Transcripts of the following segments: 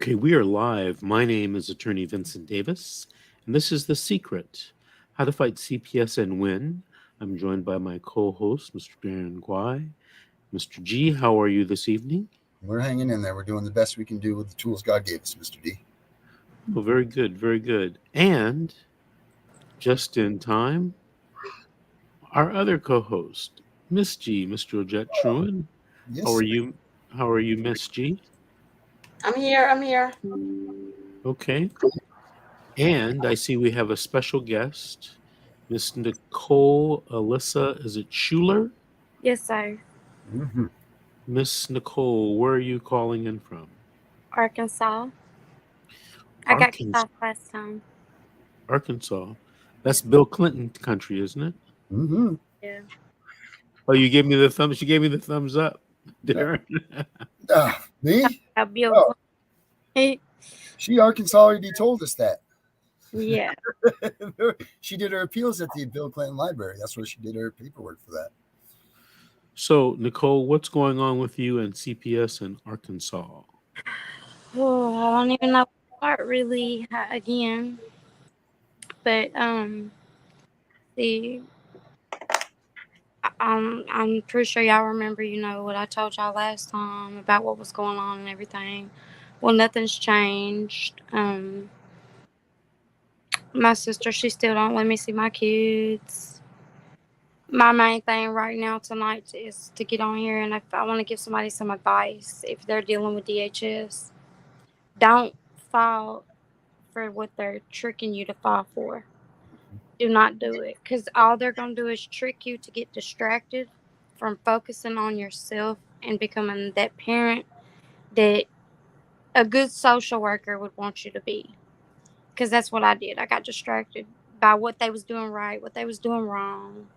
Okay, we are live. My name is Attorney Vincent Davis, and this is The Secret, How to Fight CPS and Win. I'm joined by my co-host, Mr. Darren Guai. Mr. G, how are you this evening? We're hanging in there. We're doing the best we can do with the tools God gave us, Mr. D. Oh, very good, very good. And just in time, our other co-host, Miss G, Mr. Odette Truin. How Yes, are sir. you? How are you, Miss G? I'm here. I'm here. Okay. And I see we have a special guest, Miss Nicole Alyssa. Is it Schuler? Yes, sir. Mm-hmm. Miss Nicole, where are you calling in from? Arkansas. I got kicked Arkansas. off last time. Arkansas. Yeah. That's Bill Clinton country, isn't it? Mm-hmm. Yeah. Oh, you gave me the thumbs. She gave me the thumbs up, Darren. Me? Bill Oh, Clinton. she Arkansas already told us that. Yeah. She did her appeals at the Bill Clinton Library. That's where she did her paperwork for that. So, Nicole, what's going on with you and CPS in Arkansas? Oh, I don't even know where to start really again. But the I'm pretty sure y'all remember, what I told y'all last time about what was going on and everything. Well, nothing's changed. My sister, she still don't let me see my kids. My main thing right now tonight is to get on here, and if I want to give somebody some advice, if they're dealing with DHS, don't fall for what they're tricking you to fall for. Do not do it, because all they're going to do is trick you to get distracted from focusing on yourself and becoming that parent that a good social worker would want you to be. Because that's what I did. I got distracted by what they was doing right, what they was doing wrong,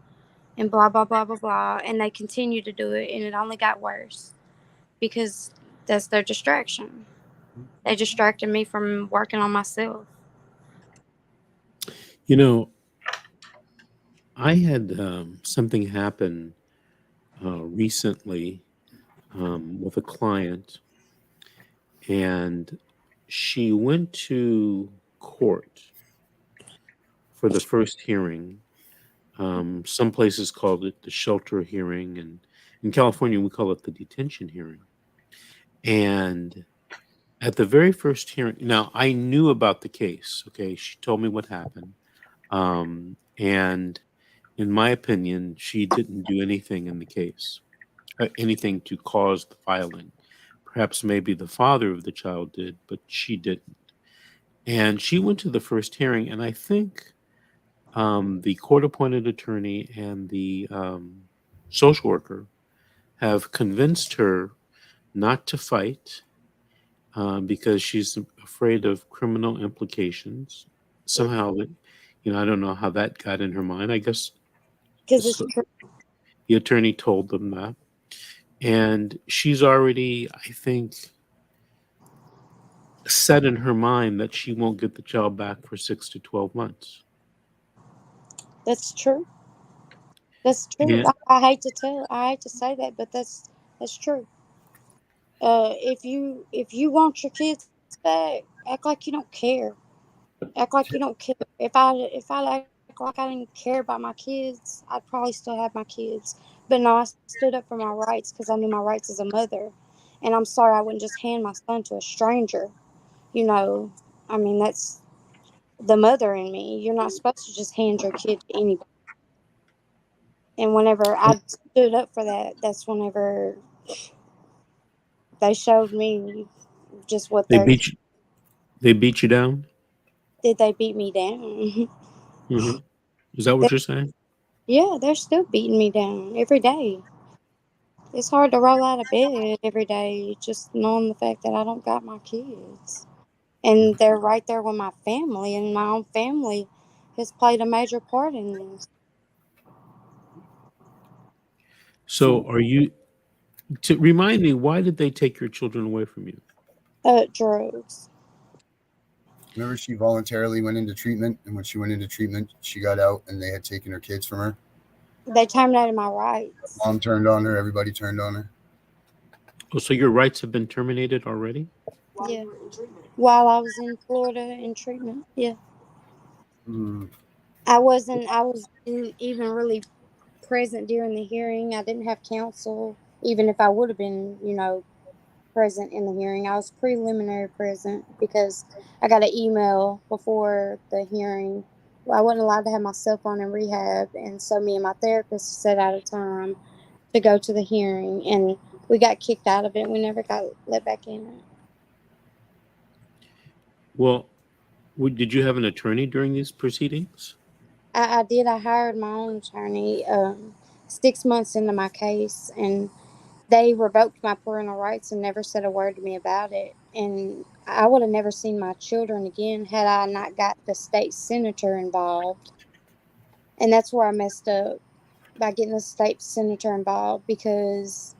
and blah blah blah blah blah, and they continue to do it, and it only got worse because that's their distraction. They distracted me from working on myself. You know, I had something happen recently with a client, and she went to court for the first hearing. Some places called it the shelter hearing, and in California, we call it the detention hearing. And at the very first hearing, now I knew about the case. Okay, she told me what happened, and in my opinion, she didn't do anything in the case, anything to cause the filing. Perhaps maybe the father of the child did, but she didn't. And she went to the first hearing, and I think the court appointed attorney and the social worker have convinced her not to fight because she's afraid of criminal implications. Somehow, I don't know how that got in her mind. I guess Because it's the, true. the attorney told them that. And she's already, I think, set in her mind that she won't get the child back for 6 to 12 months. That's true. That's true. And I hate to say that, but that's true. If you want your kids back, act like you don't care. Act like you don't care. If I act like I didn't care about my kids, I'd probably still have my kids. But no, I stood up for my rights because I knew my rights as a mother. And I'm sorry I wouldn't just hand my son to a stranger. You know, I mean that's the mother in me. You're not supposed to just hand your kid to anybody. And whenever I stood up for that, that's whenever they showed me just what they they're. beat you. They beat you down. Did they beat me down? Hmm. Is that what you're saying? Yeah, they're still beating me down every day. It's hard to roll out of bed every day just knowing the fact that I don't got my kids. And they're right there with my family, and my own family has played a major part in this. So, are you to remind me? Why did they take your children away from you? Drugs. Remember, she voluntarily went into treatment, and when she went into treatment, she got out, and they had taken her kids from her. They terminated my rights. Mom turned on her. Everybody turned on her. Oh, so your rights have been terminated already? Yeah. While I was in Florida in treatment. Yeah. Mm, I wasn't even really present during the hearing. I didn't have counsel, even if I would have been, present in the hearing. I was preliminary present because I got an email before the hearing. Well, I wasn't allowed to have my cell phone in rehab, and so me and my therapist set out a time to go to the hearing, and we got kicked out of it. We never got let back in it. Well, did you have an attorney during these proceedings? I did. I hired my own attorney 6 months into my case, and they revoked my parental rights and never said a word to me about it. And I would have never seen my children again had I not got the state senator involved. And that's where I messed up by getting the state senator involved because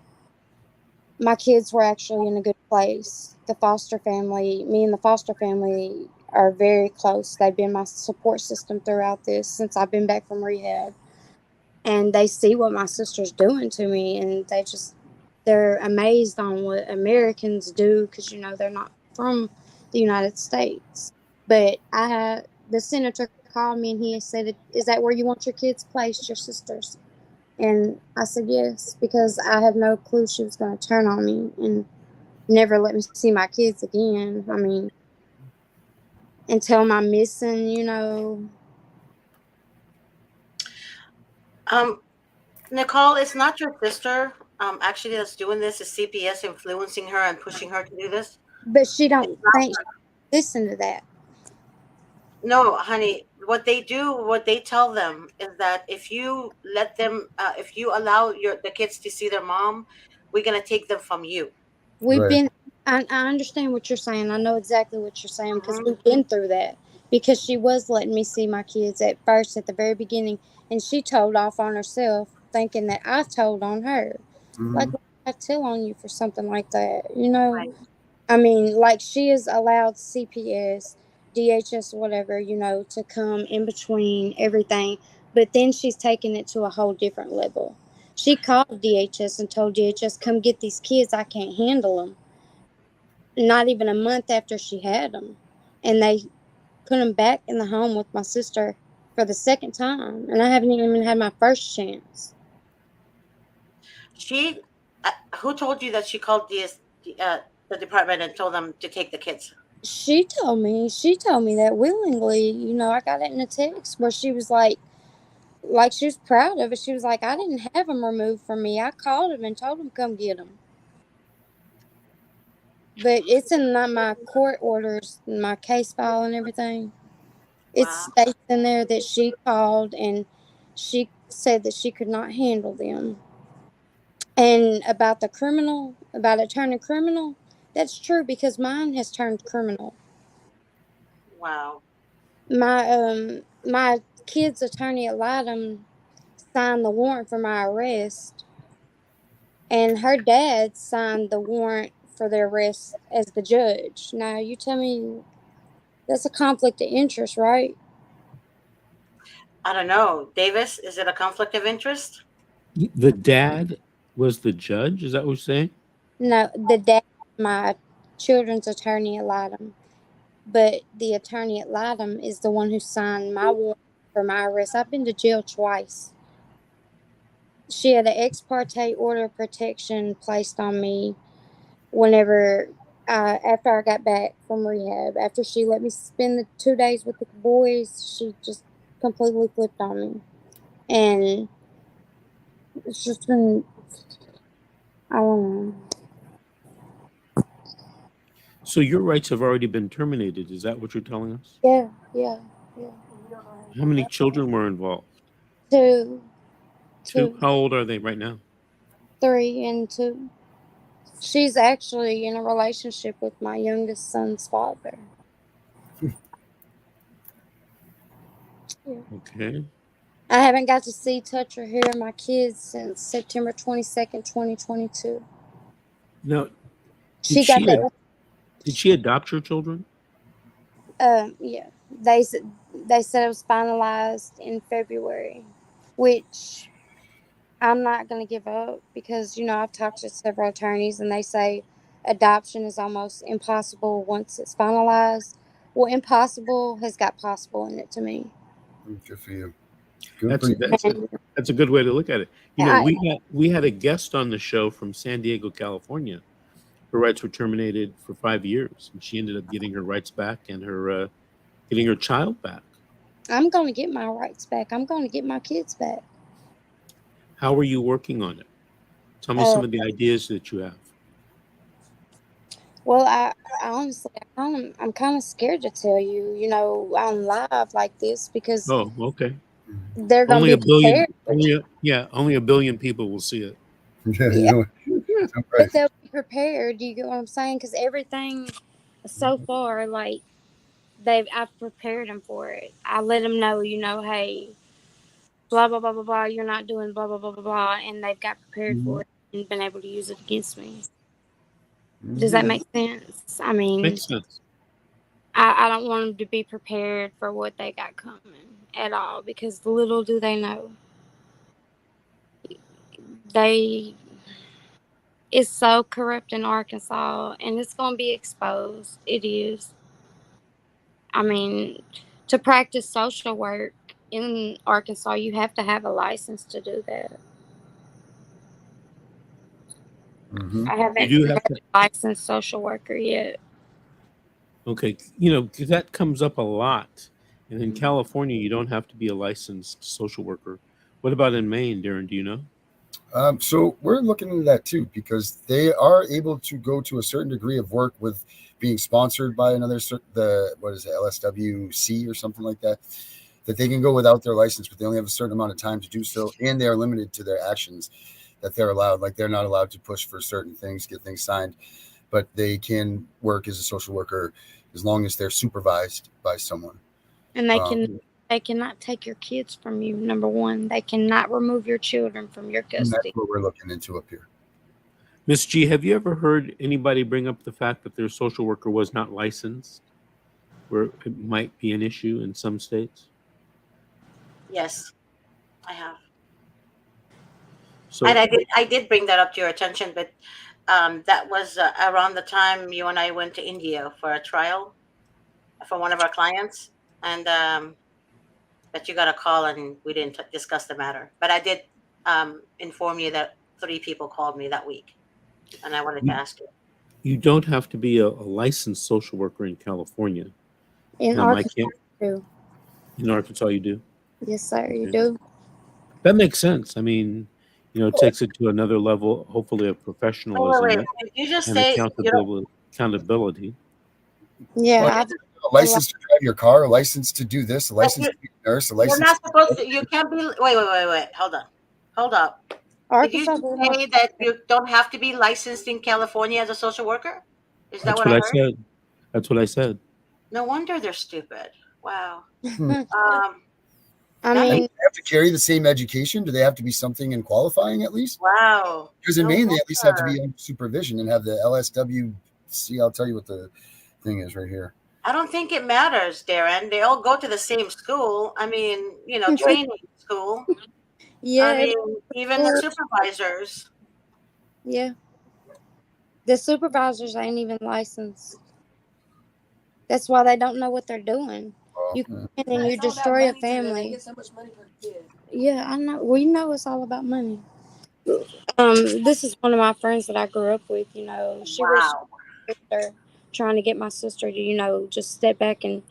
my kids were actually in a good place. The foster family, me and the foster family are very close. They've been my support system throughout this since I've been back from rehab. And they see what my sister's doing to me, and they're amazed on what Americans do because they're not from the United States. But the senator called me and he said, "Is that where you want your kids placed, your sisters?" And I said yes because I had no clue she was going to turn on me and never let me see my kids again. I mean, and tell them I'm missing. Nicole, it's not your sister. Actually, that's doing this. Is CPS influencing her and pushing her to do this? But she It's don't not think she listen to that. No, honey, what they do, what they tell them is that if you let them, if you allow the kids to see their mom, we're gonna take them from you. We've right. been, I understand what you're saying. I know exactly what you're saying because Hmm. we've been through that. Because she was letting me see my kids at first, at the very beginning, and she told off on herself, thinking that I told on her. Hmm. Like, why would I tell on you for something like that? Right. I mean, like, she has allowed CPS, DHS, whatever, to come in between everything, but then she's taken it to a whole different level. She called DHS and told DHS, "Come get these kids. I can't handle them." Not even a month after she had them. And they put them back in the home with my sister for the second time. And I haven't even had my first chance. She, who told you that she called the department and told them to take the kids? She told me that willingly. I got it in a text where she was like she was proud of it. She was like, "I didn't have them removed from me. I called them and told them come get them." But it's in my court orders, my case file and everything. It Wow. states in there that she called and she said that she could not handle them. And about it turning criminal, that's true because mine has turned criminal. Wow. My kid's attorney at Lytton signed the warrant for my arrest, and her dad signed the warrant for the arrest as the judge. Now you tell me that's a conflict of interest, right? I don't know. Davis, is it a conflict of interest? The dad was the judge. Is that what you're saying? No, the dad, my children's attorney at Lytton, but the attorney at Lytton is the one who signed my warrant for my arrest. I've been to jail twice. She had an ex parte order of protection placed on me whenever after I got back from rehab. After she let me spend the 2 days with the boys, she just completely flipped on me, and it's just been, I don't know. So your rights have already been terminated. Is that what you're telling us? Yeah, yeah, yeah. How many children were involved? Two, Two. two, How old are they right now? 3 and 2. She's actually in a relationship with my youngest son's father. Yeah. Okay. I haven't got to see, touch, or hear my kids since September 22nd, 2022. Now, did She got she the, did she adopt your children? yeah, they said it was finalized in February, which I'm not going to give up because, I've talked to several attorneys and they say adoption is almost impossible once it's finalized. Well, impossible has got possible in it to me. Good for you. Good That's for you. that's a good way to look at it. You know, I, we had a guest on the show from San Diego, California. Her rights were terminated for 5 years, and she ended up getting her rights back and her getting her child back. I'm going to get my rights back. I'm going to get my kids back. How are you working on it? Tell me some of the ideas that you have. Well, I honestly, I'm kind of scared to tell you, on live like this because Oh, okay. they're going to Only be a billion. prepared. Only a billion people will see it. Yeah, Yeah, no, right. but they'll be prepared. Do you get what I'm saying? Because everything so far, like I've prepared them for it. I let them know, hey, blah blah blah blah blah. You're not doing blah blah blah blah blah, and they've got prepared for it and been able to use it against me. Does that make sense? I mean, Makes sense. I don't want them to be prepared for what they got coming at all because little do they know. It's so corrupt in Arkansas and it's going to be exposed. It is. I mean, to practice social work in Arkansas, you have to have a license to do that. I You haven't do met have a to. licensed social worker yet. Okay, you know, 'cause that comes up a lot. And in California, you don't have to be a licensed social worker. What about in Maine, Darren? Do you know? So we're looking into that too, because they are able to go to a certain degree of work with being sponsored by another, what is it, LSWC or something like that, that they can go without their license, but they only have a certain amount of time to do so. And they are limited to their actions that they're allowed. Like they're not allowed to push for certain things, get things signed, but they can work as a social worker as long as they're supervised by someone. And they cannot take your kids from you. Number one, they cannot remove your children from your And that's custody. what we're looking into up here. Miss G, have you ever heard anybody bring up the fact that their social worker was not licensed, where it might be an issue in some states? Yes, I have. So, And I did bring that up to your attention, but that was around the time you and I went to India for a trial for one of our clients, and that you got a call and we didn't discuss the matter. But I did inform you that 3 people called me that week, and I wanted to ask you. you don't have to be a licensed social worker in California. In I Arkansas, can't. too. In Arkansas, you do. Yes, sir, you Okay. do. That makes sense. I mean, you know, it takes it to another level, hopefully, of Wait, professionalism wait, wait. Did you just and say you don't? accountability. Yeah, Well, I a license to drive your car, a license to do this, a But license to be a nurse, a you're license. not supposed to. You can't be. Wait. Hold on. Hold up. Did you Arkansas just does not. say that you don't have to be licensed in California as a social worker? Is that That's what what I I heard? said. That's what I said. No wonder they're stupid. Wow. Hmm. I That And mean, makes they have to carry the same education. Do they have to be something in qualifying at least? wow. Because in No Maine, they at least have to wonder. be under supervision and have the LSWC. I'll tell you what the thing is right here. I don't think it matters, Darren. They all go to the same school. I mean, training school. I yeah, mean, even the supervisors. yeah. The supervisors ain't even licensed. That's why they don't know what they're doing. You come in and you destroy a family. They get so much money per kid. Yeah, I know. We know it's all about money. This is one of my friends that I grew up with. She reached Wow. sister, trying to get my sister to, just step back and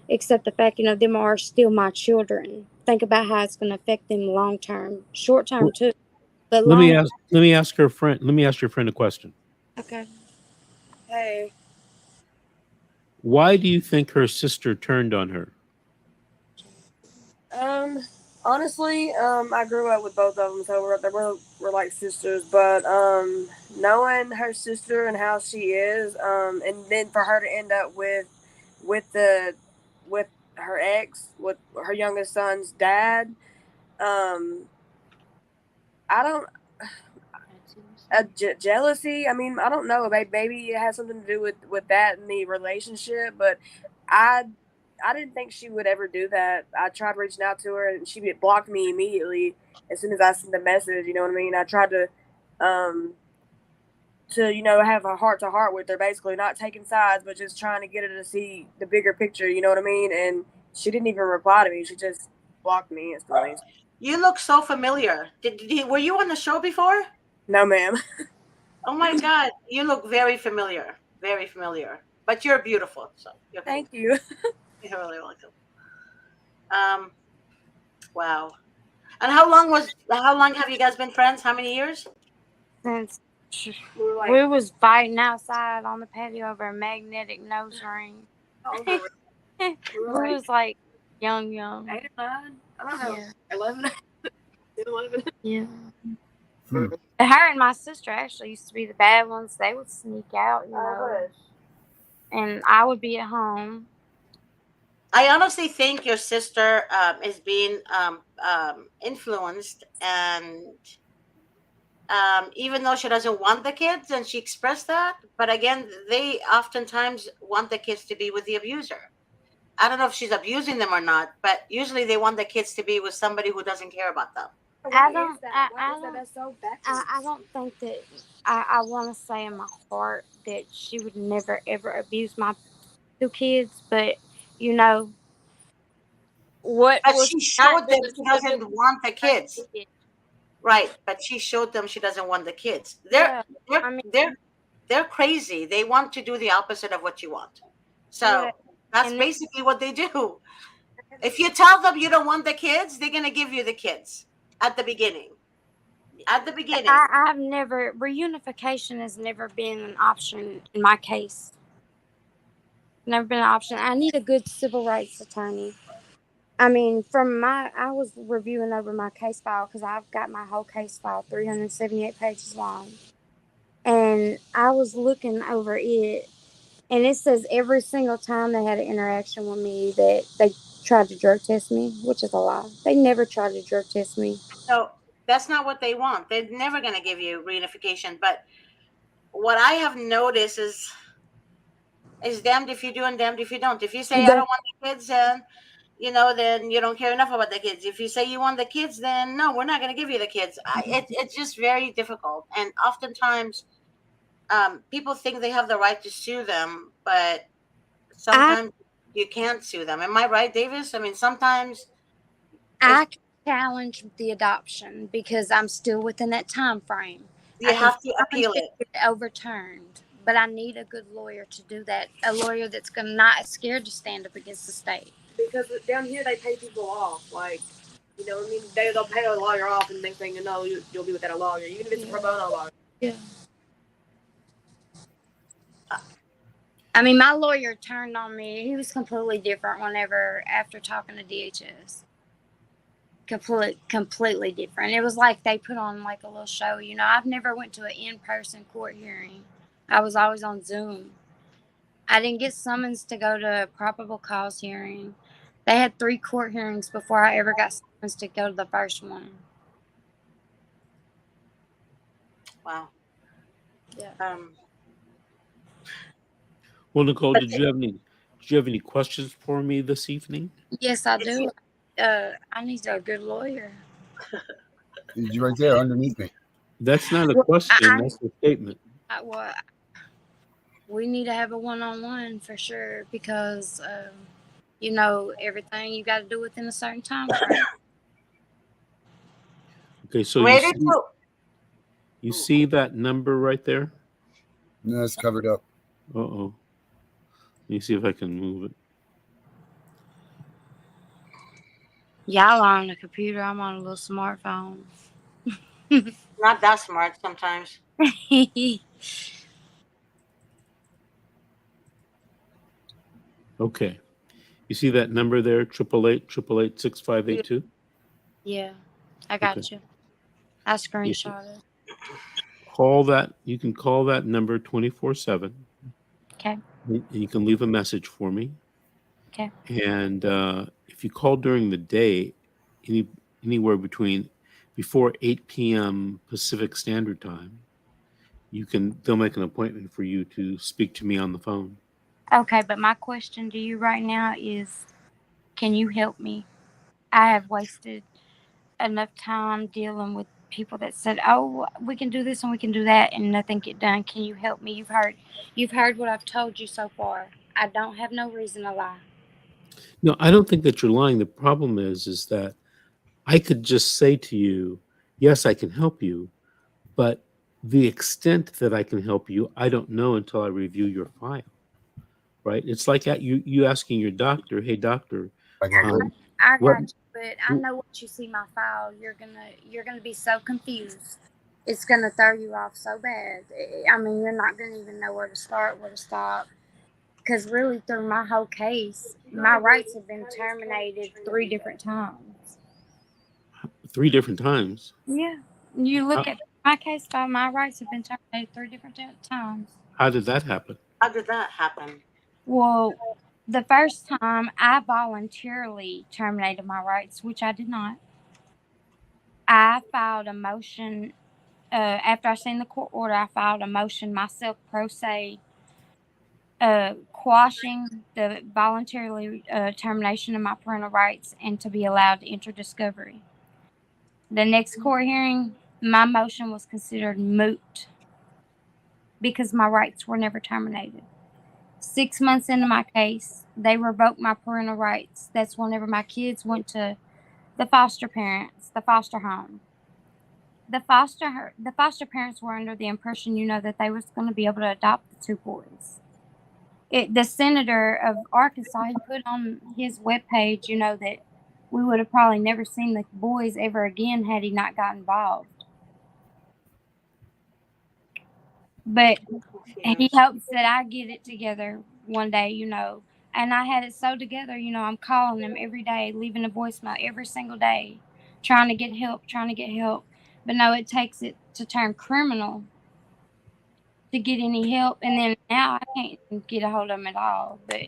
accept the fact, them are still my children. Think about how it's going to affect them long term, short term Well, too, but let me long. ask. Let me ask your friend. Let me ask your friend a question. Okay. Hey. Why do you think her sister turned on her? Honestly, I grew up with both of them, so we're like sisters. But knowing her sister and how she is, and then for her to end up with the with her ex, with her youngest son's dad, I don't jealousy. I mean, I don't know. Maybe it has something to do with that in the relationship, but I I didn't think she would ever do that. I tried reaching out to her, and she blocked me immediately as soon as I sent the message. You know what I mean? I tried to, um, to have a heart to heart with her, basically not taking sides, but just trying to get her to see the bigger picture. You know what I mean? And she didn't even reply to me. She just blocked me instantly. You look so familiar. Were you on the show before? No, ma'am. Oh my God, you look very familiar. Very familiar. But you're beautiful. So you're cool. Thank you. You're really welcome. Wow. And how long have you guys been friends? How many years? Since we was fighting outside on the patio over a magnetic nose ring. Oh, We was like young. 8 or 9. I don't know. Yeah. 11. 11. Yeah. Hmm. Her and my sister actually used to be the bad ones. They would sneak out, and I would be at home. I honestly think your sister is being influenced, and even though she doesn't want the kids, and she expressed that, but again, they oftentimes want the kids to be with the abuser. I don't know if she's abusing them or not, but usually they want the kids to be with somebody who doesn't care about them. I don't. That's so backwards. I don't think that. I want to say in my heart that she would never ever abuse my 2 kids, but what But was she showed them she doesn't want the kids. Yeah. Right, but she showed them she doesn't want the kids. They're crazy. They want to do the opposite of what you want. So that's basically what they do. If you tell them you don't want the kids, they're gonna give you the kids at the beginning. At the beginning. I've never reunification has never been an option in my case. Never been an option. I need a good civil rights attorney. I mean, I was reviewing over my case file because I've got my whole case file, 378 pages long. And I was looking over it, and it says every single time they had an interaction with me that they tried to drug test me, which is a lie. They never tried to drug test me. So that's not what they want. They're never going to give you reunification. But what I have noticed is damned if you do and damned if you don't. If you say, I don't want the kids, then you don't care enough about the kids. If you say you want the kids, then no, we're not going to give you the kids. It's just very difficult. And oftentimes people think they have the right to sue them, but sometimes you can't sue them. Am I right, Davis? I mean, sometimes I challenge the adoption because I'm still within that time frame. You have to appeal it. Overturned, but I need a good lawyer to do that. A lawyer that's not scared to stand up against the state. Because down here they pay people off, like, I mean, they'll pay a lawyer off, and next thing you know, you'll be without a lawyer, even if it's a pro bono lawyer. Yeah. I mean, my lawyer turned on me. He was completely different after talking to DHS. Completely different. It was like they put on like a little show. I've never went to an in-person court hearing. I was always on Zoom. I didn't get summons to go to a probable cause hearing. They had 3 court hearings before I ever got summons to go to the first one. Wow. Yeah. Well, Nicole, did you have any questions for me this evening? Yes, I do. I need a good lawyer. You're right there underneath me. That's not a question. That's a statement. We need to have a one-on-one for sure because, everything you got to do within a certain time frame. Okay, so you see that number right there? No, it's covered up. Uh-oh. Let me see if I can move it. Y'all are on the computer. I'm on a little smartphone. Not that smart sometimes. Okay. You see that number there? 888-888-6582? Yeah, I got you. I screenshot it. You can call that number 24/7. Okay. And you can leave a message for me. Okay. And if you call during the day, anywhere before 8 p.m. Pacific Standard Time, they'll make an appointment for you to speak to me on the phone. Okay, but my question to you right now is, can you help me? I have wasted enough time dealing with people that said, "Oh, we can do this and we can do that," and nothing get done. Can you help me? You've heard what I've told you so far. I don't have no reason to lie. No, I don't think that you're lying. The problem is that I could just say to you, yes, I can help you, but the extent that I can help you, I don't know until I review your file, right? It's like you asking your doctor, hey, doctor, I got um, I what? got you, but I know once you see my file, you're gonna be so confused. It's gonna throw you off so bad. I mean, you're not gonna even know where to start, where to stop. Because really, through my whole case, my rights have been terminated 3 different times. 3 different times. Yeah, you look How, at my case file. My rights have been terminated 3 different times. how did that happen? How did that happen? Well, the first time I voluntarily terminated my rights, which I did not. I filed a motion after I seen the court order. I filed a motion myself, pro se, quashing the voluntarily termination of my parental rights and to be allowed to enter discovery. The next court hearing, my motion was considered moot because my rights were never terminated. 6 months into my case, they revoked my parental rights. That's whenever my kids went to the foster parents, the foster home. The foster parents were under the impression, that they was going to be able to adopt the 2 boys. The senator of Arkansas, he put on his webpage, that we would have probably never seen the boys ever again had he not got involved. But he hopes that I get it together one day, And I had it so together, I'm calling him every day, leaving a voicemail every single day, trying to get help, trying to get help. But no, it takes it to turn criminal to get any help. And then now I can't get a hold of him at all. But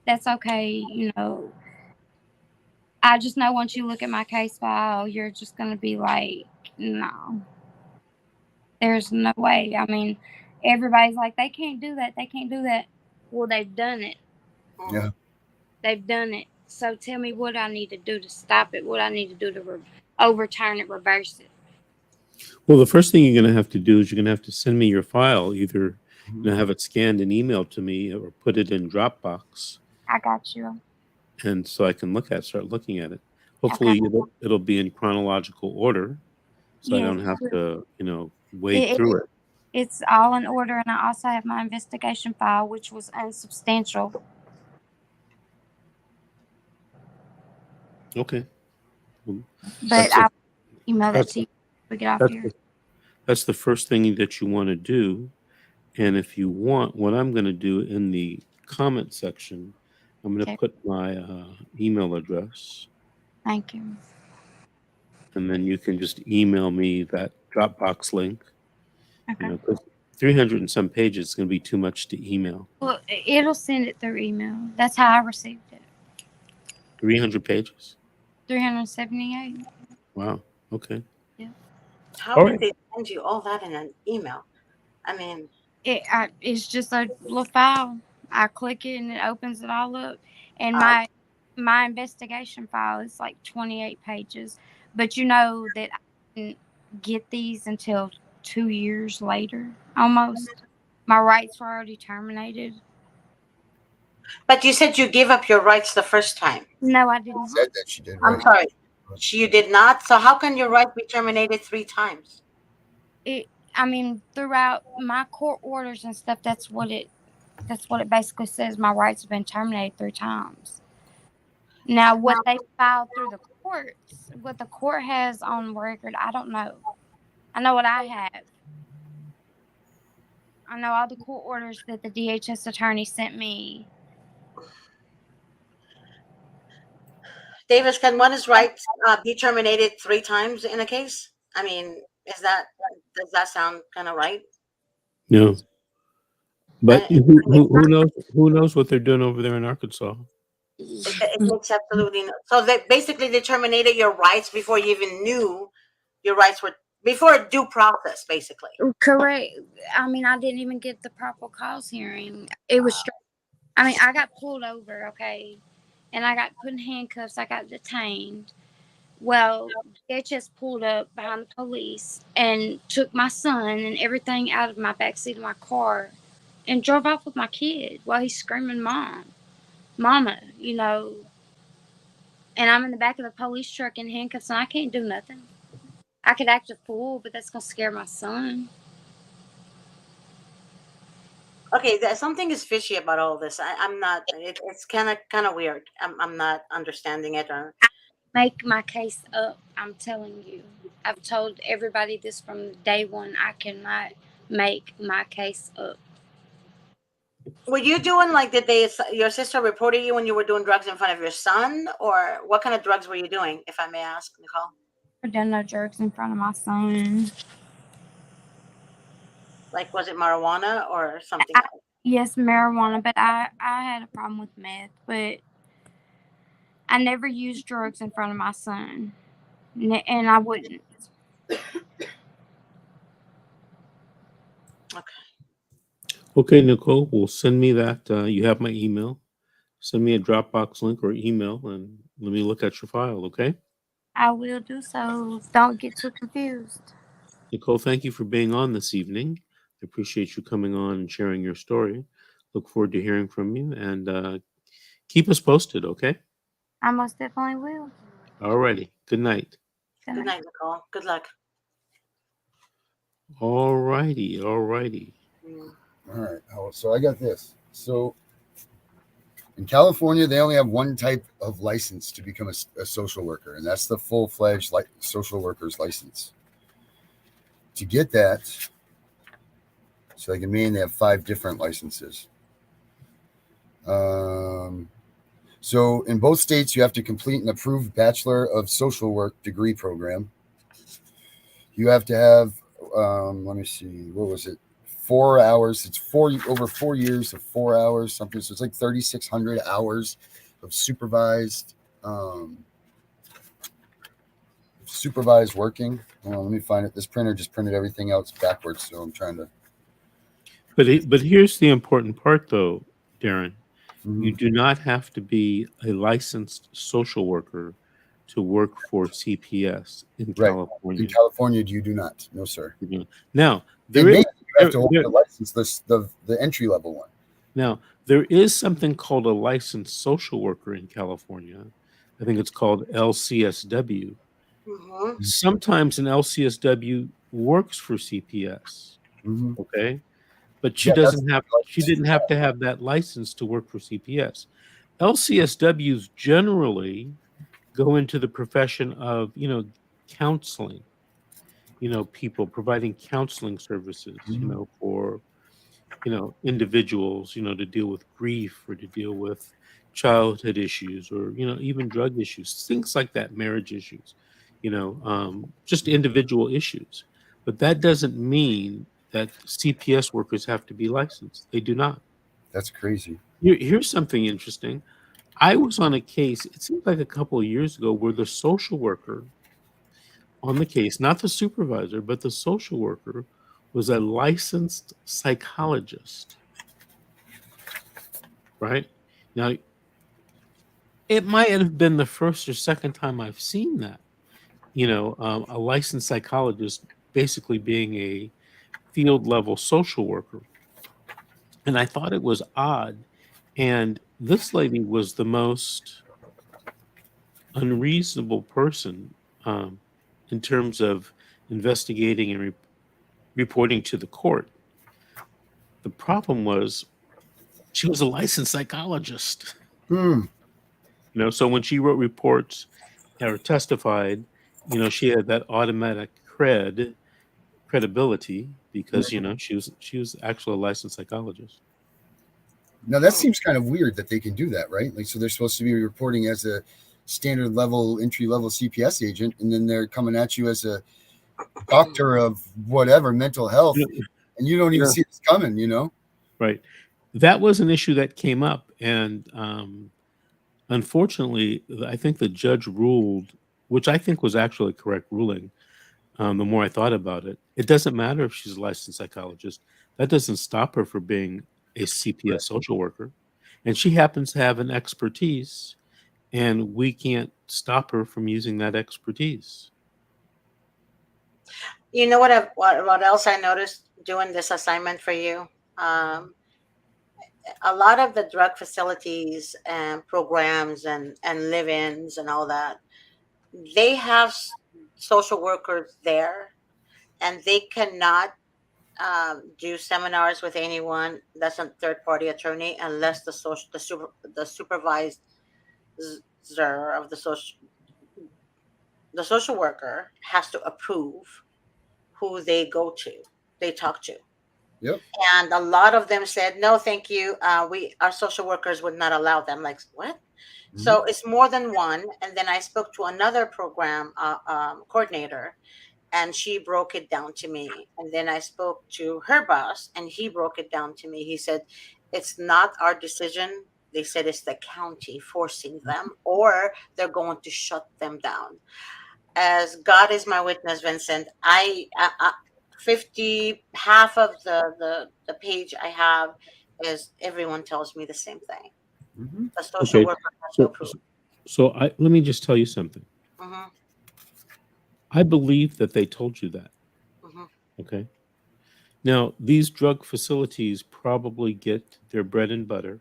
that's okay, I just know once you look at my case file, you're just going to be like, no, there's no way. I mean, everybody's like, they can't do that. They can't do that. Well, they've done it. Yeah. They've done it. So tell me what I need to do to stop it, what I need to do to overturn it, reverse it. Well, the first thing you're going to have to do is you're going to have to send me your file, either have it scanned and emailed to me or put it in Dropbox. I got you. And so I can start looking at it. Hopefully it'll be in chronological order, so I don't have to, wade through it. It's all in order, and I also have my investigation file, which was unsubstantial. Okay. But I'll email that to you when we get off here. That's the first thing that you want to do. And if you want, what I'm going to do in the comment section, I'm going to put my email address. Thank you. And then you can just email me that Dropbox link. Okay. 'Cause 300 and some pages is going to be too much to email. Well, it'll send it through email. That's how I received it. 300 pages? 378. Wow. Okay. Yeah. How did they send you all that in an email? I mean, it's just a little file. I click it and it opens it all up. And my investigation file is like 28 pages. But you know that I didn't get these until 2 years later, almost. My rights were already terminated. But you said you gave up your rights the first time. No, I didn't. Said that she did. I'm sorry. You did not. So how can your right be terminated 3 times? Throughout my court orders and stuff, that's what it basically says. My rights have been terminated 3 times. Now, what they filed through the courts, what the court has on record, I don't know. I know what I have. I know all the court orders that the DHS attorney sent me. Davis, can one's rights be terminated 3 times in a case? I mean, does that sound kind of right? No. But who knows what they're doing over there in Arkansas? It makes absolutely no. So they terminated your rights before you even knew your rights were, before due process, basically. Correct. I didn't even get the proper cause hearing. It was straight. I got pulled over, okay, and I got put in handcuffs. I got detained. Well, DHS pulled up behind the police and took my son and everything out of my backseat of my car and drove off with my kid while he's screaming, Mom, Mama, and I'm in the back of the police truck in handcuffs and I can't do nothing. I could act a fool, but that's going to scare my son. Okay, something is fishy about all this. I'm not. It's kind of weird. I'm not understanding it. Make my case up. I'm telling you. I've told everybody this from day one. I cannot make my case up. Were you doing like your sister reported you when you were doing drugs in front of your son, or what kind of drugs were you doing, if I may ask, Nicole? I've done no drugs in front of my son. Like, was it marijuana or something else? Yes, marijuana, but I had a problem with meth, but I never used drugs in front of my son, and I wouldn't. Okay, Nicole, well, send me that. You have my email. Send me a Dropbox link or email, and let me look at your file, okay? I will do so. Don't get too confused. Nicole, thank you for being on this evening. I appreciate you coming on and sharing your story. Look forward to hearing from you, and keep us posted, okay? I most definitely will. All righty. Good night. Good night, Nicole. Good luck. All righty. All righty. All right. So I got this. So in California, they only have one type of license to become a social worker, and that's the full-fledged social worker's license. To get that, so like in Maine, they have 5 different licenses. So in both states, you have to complete an approved Bachelor of Social Work degree program. You have to have, let me see, what was it? 4 hours. It's over 4 years of 4 hours, something. So it's like 3,600 hours of supervised working. Let me find it. This printer just printed everything else backwards, so I'm trying to. But here's the important part, though, Darren. Mm-hmm. You do not have to be a licensed social worker to work for CPS in California. In California, you do not. No, sir. Now, you have to hold the license, the entry level one. Now, there is something called a licensed social worker in California. I think it's called LCSW. Mm-hmm. Sometimes an LCSW works for CPS. Mm-hmm. Okay. But she didn't have to have that license to work for CPS. LCSWs generally go into the profession of, counseling, people providing counseling services, for, individuals, to deal with grief or to deal with childhood issues or, even drug issues, things like that, marriage issues, just individual issues. But that doesn't mean that CPS workers have to be licensed. They do not. That's crazy. Here's something interesting. I was on a case, it seems like a couple of years ago, where the social worker on the case, not the supervisor, but the social worker, was a licensed psychologist. Right? Now, it might have been the first or second time I've seen that. A licensed psychologist basically being a field level social worker. And I thought it was odd. And this lady was the most unreasonable person in terms of investigating and reporting to the court. The problem was she was a licensed psychologist. So when she wrote reports or testified, she had that automatic credibility because she was actually a licensed psychologist. Now that seems kind of weird that they can do that, right? Like, so they're supposed to be reporting as a standard level, entry level CPS agent, and then they're coming at you as a doctor of whatever mental health, and you don't even see this coming, Right. That was an issue that came up, and unfortunately, I think the judge ruled, which I think was actually a correct ruling. The more I thought about it, it doesn't matter if she's a licensed psychologist. That doesn't stop her from being a CPS social worker. And she happens to have an expertise and we can't stop her from using that expertise. You know what else I noticed doing this assignment for you? Um, a lot of the drug facilities and programs and live-ins and all that, they have social workers there, and they cannot do seminars with anyone that's a third party attorney unless the supervisor of the social worker has to approve who they talk to. Yep. And a lot of them said no, thank you. We our social workers would not allow them. Like what? So it's more than one. And then I spoke to another program coordinator, and she broke it down to me. And then I spoke to her boss, and he broke it down to me. He said, it's not our decision. They said it's the county forcing them, or they're going to shut them down. As God is my witness, Vincent, I 50, half of the page I have is everyone tells me the same thing. Mhm. The social Okay, worker has to so approve. let me just tell you something. Hmm. I believe that they told you that. Hmm. Okay. Now, these drug facilities probably get their bread and butter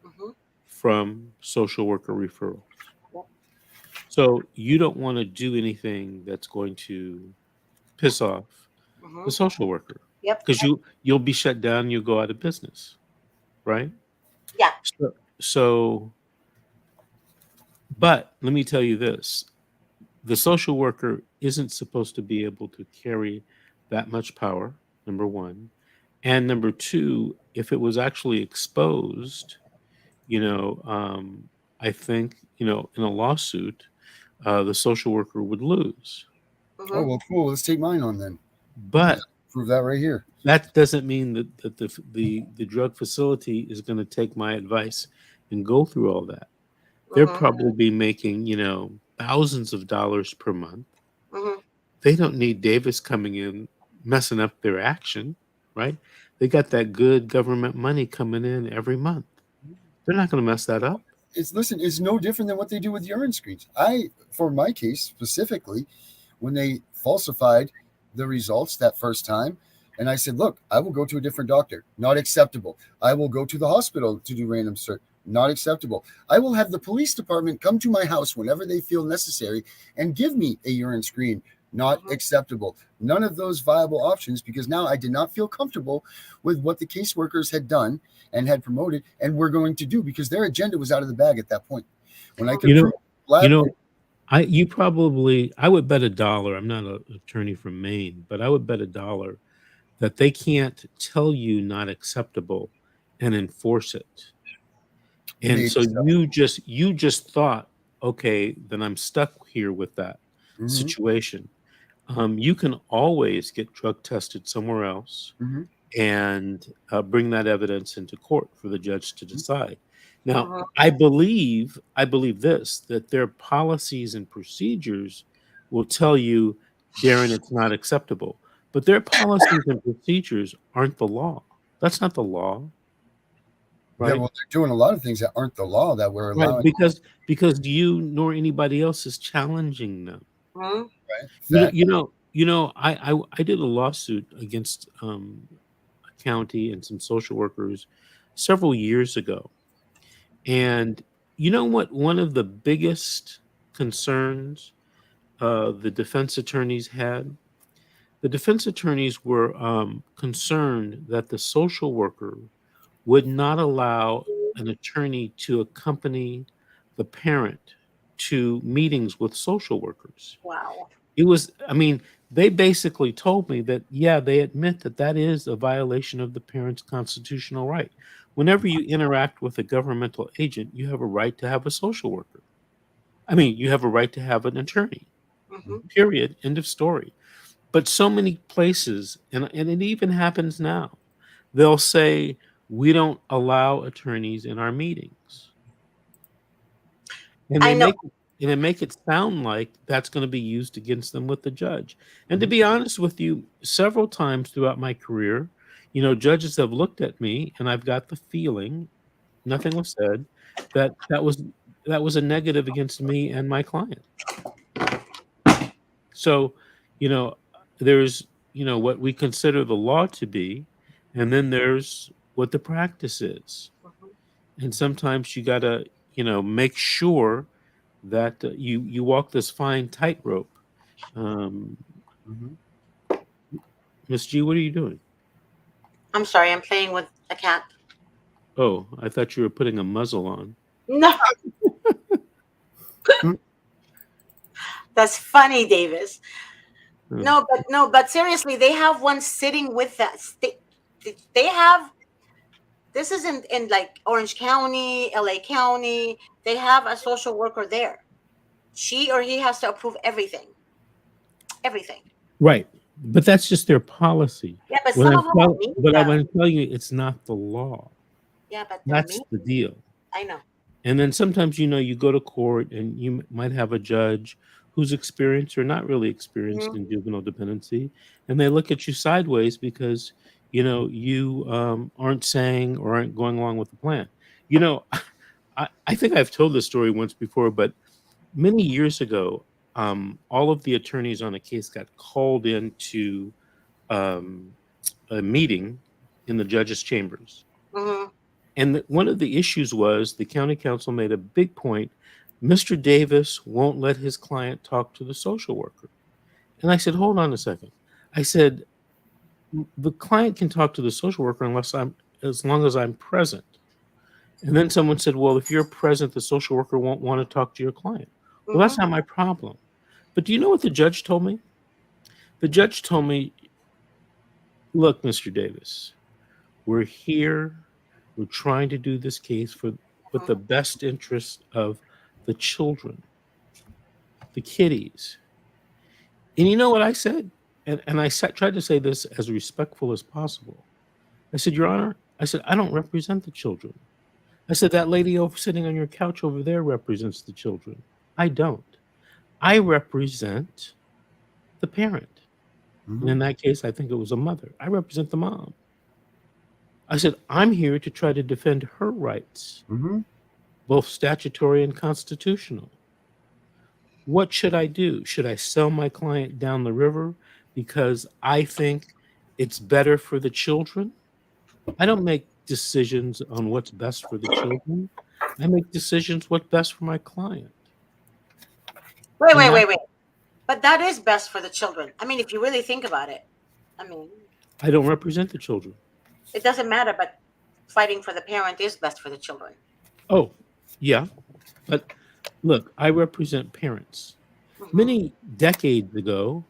Hmm. from social worker referrals. Yep. So you don't want to do anything that's going to piss off Hmm. the social worker, Yep. because you'll be shut down, you'll go out of business, right? Yeah. So, but let me tell you this: the social worker isn't supposed to be able to carry that much power. Number one, and number two, if it was actually exposed, you know, I think in a lawsuit, the social worker would lose. Oh, Hmm. well, cool. Let's take mine on then. But Prove that right here. that doesn't mean that the drug facility is going to take my advice and go through all that. They're Hmm. probably making, thousands of dollars per month. Hmm. They don't need Davis coming in messing up their action, right? They got that good government money coming in every month. They're not going to mess that up. It's no different than what they do with urine screens. For my case specifically, when they falsified the results that first time, and I said, look, I will go to a different doctor. Not acceptable. I will go to the hospital to do random search. Not acceptable. I will have the police department come to my house whenever they feel necessary and give me a urine screen. Not Hmm. acceptable. None of those viable options, because now I did not feel comfortable with what the caseworkers had done and had promoted and were going to do, because their agenda was out of the bag at that point. When I could You know, prove you lab, know, I would bet $1. I'm not an attorney from Maine, but I would bet $1 that they can't tell you not acceptable and enforce it. And maybe so so. you just thought, okay, then I'm stuck here with that Mhm, situation. You can always get drug tested somewhere else mhm, and bring that evidence into court for the judge to mhm. decide. Now, Hmm. I believe this, that their policies and procedures will tell you, Darren, it's not acceptable. But their policies and procedures aren't the law. That's not the law, Yeah, right? well, they're doing a lot of things that aren't the law that we're Right, allowing. because you nor anybody else is challenging them. Hmm. Right? You know, Fact. you know, you know. I did a lawsuit against a county and some social workers several years ago, and you know what? One of the biggest concerns the defense attorneys had. The defense attorneys were concerned that the social worker would not allow an attorney to accompany the parent to meetings with social workers. Wow. I mean, they basically told me that, yeah, they admit that that is a violation of the parent's constitutional right. Whenever you interact with a governmental agent, you have a right to have a social worker. I mean, you have a right to have an attorney, Hmm. period. End of story. But so many places, and it even happens now, they'll say, we don't allow attorneys in our meetings. And I they know. make it sound like that's going to be used against them with the judge. And to Mhm. be honest with you, several times throughout my career, judges have looked at me and I've got the feeling, nothing was said, that that was a negative against me and my client. So, there's, what we consider the law to be, and then there's what the practice is. Mhm. And sometimes you got to, make sure that you walk this fine tightrope. Um, Mhm. Miss G, what are you doing? I'm sorry, I'm playing with a cat. Oh, I thought you were putting a muzzle on. No, that's funny, Davis. Oh, No, but seriously, they have one sitting with us. They have this is in like Orange County, LA County. They have a social worker there. She or he has to approve everything. Everything. right. But that's just their policy. Yeah, but some of them don't need But I that. want to tell you, it's not the law. Yeah, but they're That's mean. the deal. I know. And then sometimes, you go to court and you might have a judge who's experienced or not really experienced Mhm. in juvenile dependency, and they look at you sideways because, you aren't saying or aren't going along with the plan. You know, I think I've told this story once before, but many years ago, all of the attorneys on a case got called into um, a meeting in the judge's chambers. Mhm. And one of the issues was the county council made a big point. Mr. Davis won't let his client talk to the social worker. And I said, hold on a second. I said, the client can talk to the social worker as long as I'm present. And then someone said, well, if you're present, the social worker won't want to talk to your client. Well, that's Mhm. not my problem. But do you know what the judge told me? The judge told me, look, Mr. Davis, we're here. We're trying to do this case with the Mhm. best interest of the children, the kiddies. And you know what I said? And tried to say this as respectful as possible. I said, Your Honor, I said, I don't represent the children. I said, that lady sitting on your couch over there represents the children. I don't. I represent the parent. And Mhm. in that case, I think it was a mother. I represent the mom. I said, I'm here to try to defend her rights, Mhm. both statutory and constitutional. What should I do? Should I sell my client down the river because I think it's better for the children? I don't make decisions on what's best for the children. I make decisions what's best for my client. Wait, And wait, wait, wait. But that is best for the children. I mean, if you really think about it, I mean, I don't represent the children. it doesn't matter, but fighting for the parent is best for the children. Oh, yeah. But look, I represent parents. Mhm. Many decades ago,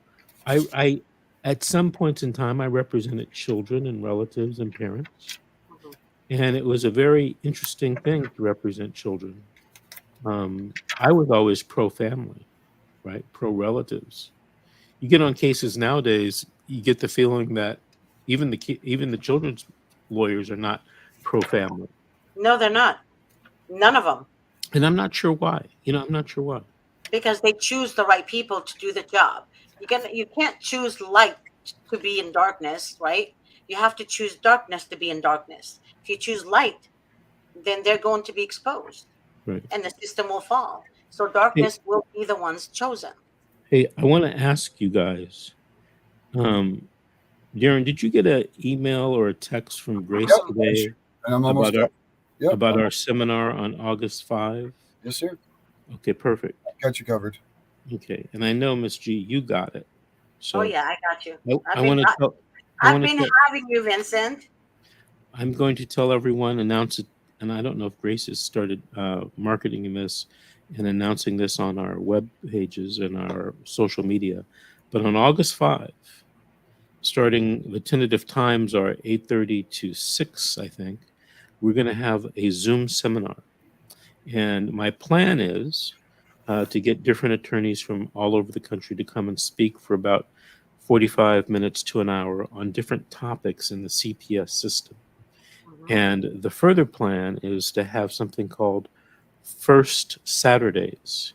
I at some points in time, I represented children and relatives and parents. Mhm. And it was a very interesting thing to represent children. I was always pro family, right? Pro relatives. You get on cases nowadays, you get the feeling that even the children's lawyers are not pro family, No, they're not. None of them, and I'm not sure why. I'm not sure why. because they choose the right people to do the job. You can't choose light to be in darkness, right? You have to choose darkness to be in darkness. If you choose light, then they're going to be exposed, Right? and the system will fall. So Hey, darkness will be the ones chosen. hey, I want to ask you guys, um, Darren, did you get an email or a text from Grace Yep. Mhm. today And I'm almost about done. our Yep. about our seminar on August 5? Yes, sir. Okay, perfect. Got you covered. Okay, and I know Miss G, you got it. Oh So yeah, I got you. I I've been want to tell. I I've want to been tell. having you, Vincent. I'm going to tell everyone, announce it, and I don't know if Grace has started marketing this and announcing this on our web pages and our social media. But on August 5, starting the tentative times are 8:30 to 6, I think. We're going to have a Zoom seminar, and my plan is to get different attorneys from all over the country to come and speak for about 45 minutes to an hour on different topics in the CPS system. Mhm. And the further plan is to have something called First Saturdays,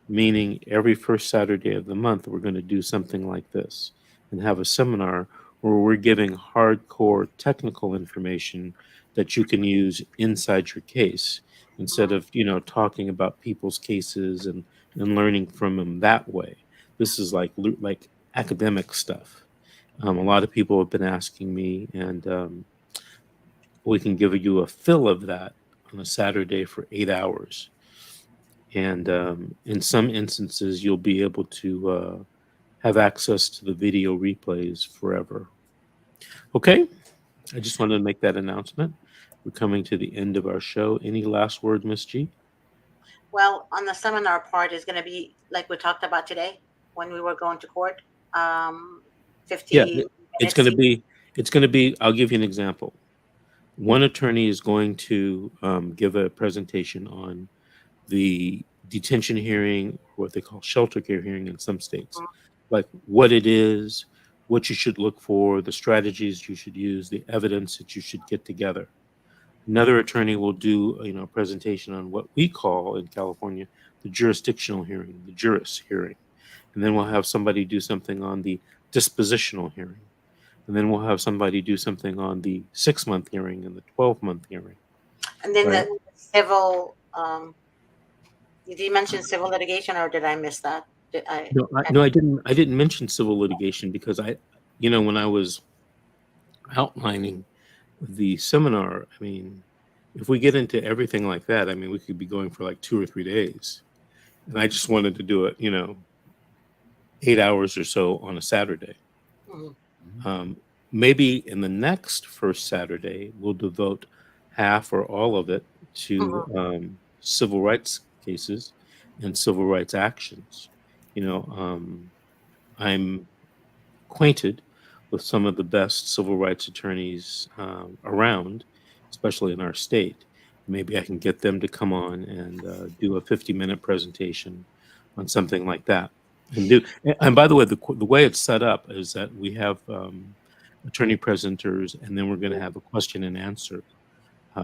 meaning every first Saturday of the month, we're going to do something like this and have a seminar where we're giving hardcore technical information that you can use inside your case. instead of, talking about people's cases and learning from them that way. This is like academic stuff. A lot of people have been asking me, and we can give you a fill of that on a Saturday for 8 hours. And in some instances, you'll be able to have access to the video replays forever. Okay, I just wanted to make that announcement. We're coming to the end of our show. Any last word, Miss G? Well, on the seminar part is going to be like we talked about today when we were going to court. Yeah, 50 it's minutes going to each. be. It's going to be. I'll give you an example. One attorney is going to give a presentation on the detention hearing, what they call shelter care hearing in some states, like what it is, what you should look for, the strategies you should use, the evidence that you should get together. Another attorney will do, a presentation on what we call in California the jurisdictional hearing, the juris hearing, and then we'll have somebody do something on the dispositional hearing, and then we'll have somebody do something on the 6-month hearing and the 12-month hearing. And then Right. the civil, did you mention civil litigation or did I miss that? Did I? No, I didn't. I didn't mention civil litigation because when I was outlining the seminar, I mean, if we get into everything like that, I mean, we could be going for like 2 or 3 days. And I just wanted to do it, 8 hours or so on a Saturday. Mhm. Maybe in the next first Saturday, we'll devote half or all of it to civil rights cases and civil rights actions. I'm acquainted with some of the best civil rights attorneys around, especially in our state. Maybe I can get them to come on and do a 50-minute presentation on something like that. And by the way, the way it's set up is that we have attorney presenters, and then we're going to have a question and answer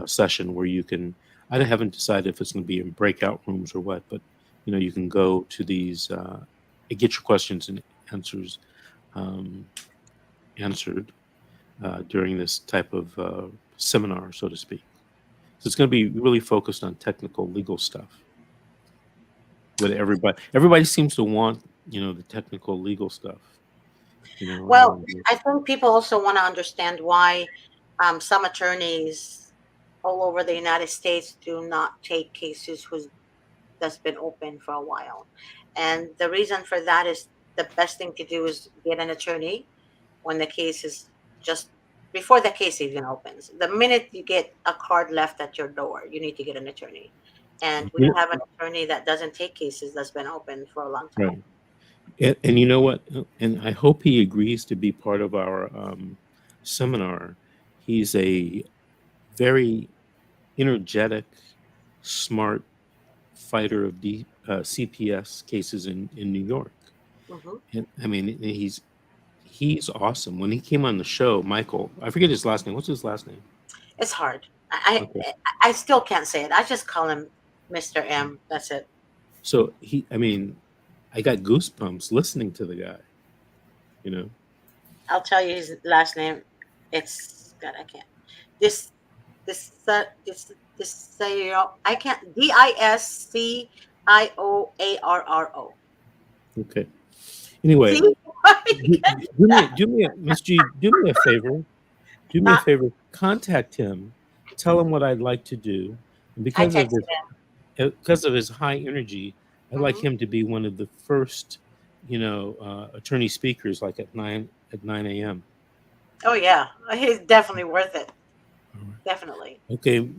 session where you can. I haven't decided if it's going to be in breakout rooms or what, but you can go to these, get your questions and answers answered during this type of seminar, so to speak. So it's going to be really focused on technical legal stuff. But everybody seems to want, the technical legal stuff. Well, I think people also want to understand why some attorneys all over the United States do not take cases that's been open for a while. And the reason for that is the best thing to do is get an attorney when the case is just before the case even opens. The minute you get a card left at your door, you need to get an attorney. And we Yeah, have an attorney that doesn't take cases that's been open for a long time. right. And you know what? And I hope he agrees to be part of our seminar. He's a very energetic, smart fighter of CPS cases in New York. Mhm. And I mean, he's awesome. When he came on the show, Michael, I forget his last name. What's his last name? It's hard. I, Okay. I I still can't say it. I just call him Mr. M. That's it. So I got goosebumps listening to the guy, I'll tell you his last name. It's God. I can't. This say I can't. Discioarro. Okay. Anyway, See, Miss G, do me a favor. Do me a not. favor. Contact him. Tell him what I'd like to do. And I because texted him. because of his high energy, I'd like him to be one of the first, attorney speakers, like at 9 a.m. Oh yeah, he's definitely worth it. All right. Definitely. Okay.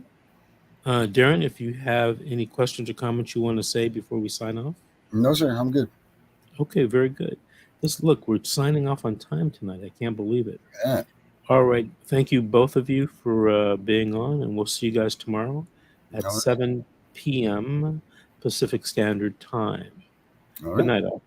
Darren, if you have any questions or comments you want to say before we sign off. No, sir. I'm good. Okay, very good. Look, we're signing off on time tonight. I can't believe it. Yeah. All right. Thank you, both of you, for being on, and we'll see you guys tomorrow at All right. 7 p.m. Pacific Standard Time. All Good right. night, all.